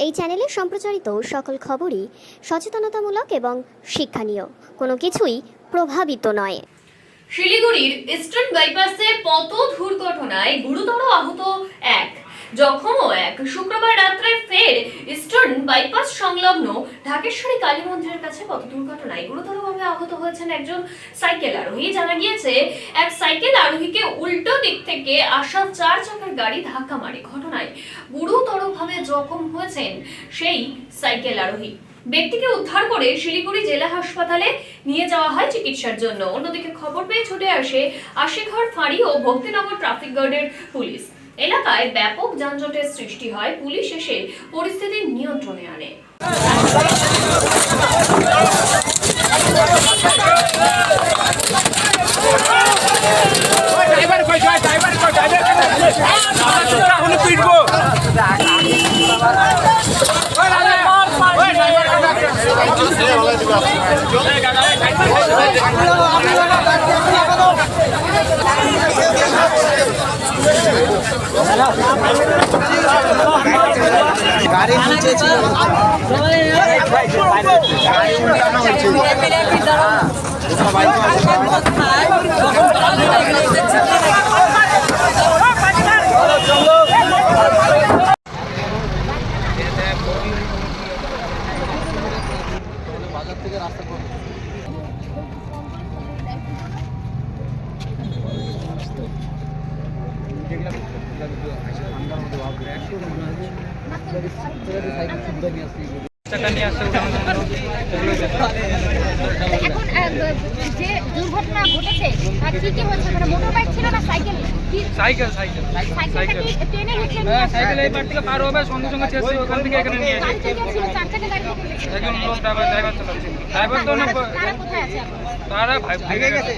এই চ্যানেলে সম্প্রচারিত সকল খবরই সচেতনতামূলক এবং শিক্ষণীয়, কোনো কিছুই প্রভাবিত নয়। শিলিগুড়ির ইস্টার্ন বাইপাসে পথ দুর্ঘটনায় গুরুতর আহত এক, জখমও এক। শুক্রবার রাত্রে ফের ইস্টার্ন বাইপাস সংলগ্ন ঢাকেশ্বরী কালী মন্দিরের কাছে পথ দুর্ঘটনায় গুরুতরভাবে আহত হয়েছেন একজন সাইকেল আরোহী। জানা গিয়েছে, এক সাইকেল আরোহীকে উল্টো দিক থেকে আসা 4 চাকার গাড়ি ধাক্কা মারে। ঘটনায় গুরুতরভাবে জখম হয়েছেন সেই সাইকেল আরোহী। ব্যক্তিকে উদ্ধার করে শিলিগুড়ি জেলা হাসপাতালে নিয়ে যাওয়া হয় চিকিৎসার জন্য। অন্যদিকে খবর পেয়ে ছুটে আসে আশিঘর ফাঁড়ি ও ভক্তিনগর ট্রাফিক গার্ডের পুলিশ। এলাকায় ব্যাপক যানজটের সৃষ্টি হয়। পুলিশ এসে পরিস্থিতি নিয়ন্ত্রণে আনে। গাড়ি নিচে ছিল, গাড়ি উল্টানো হয়েছে। বাজার থেকে রাস্তা যে দুর্ঘটনা ঘটেছে কি কি হয়েছে, মানে মোটরবাইক ছিল না সাইকেল? সাইকেল সাইকেল কি ট্রেনে হচ্ছে? সাইকেল এই পার থেকে পার হবে, সঙ্গে সঙ্গে ছেড়ে ওখান থেকে এখানে নিয়ে গাড়ি থেকে ছিল, 4 চাকা গাড়ি থেকে একজন লোক ড্রাইভার চালাচ্ছে। ড্রাইভার তো না, তারা কোথায় আছে এখন? তারা ভাগে গেছে।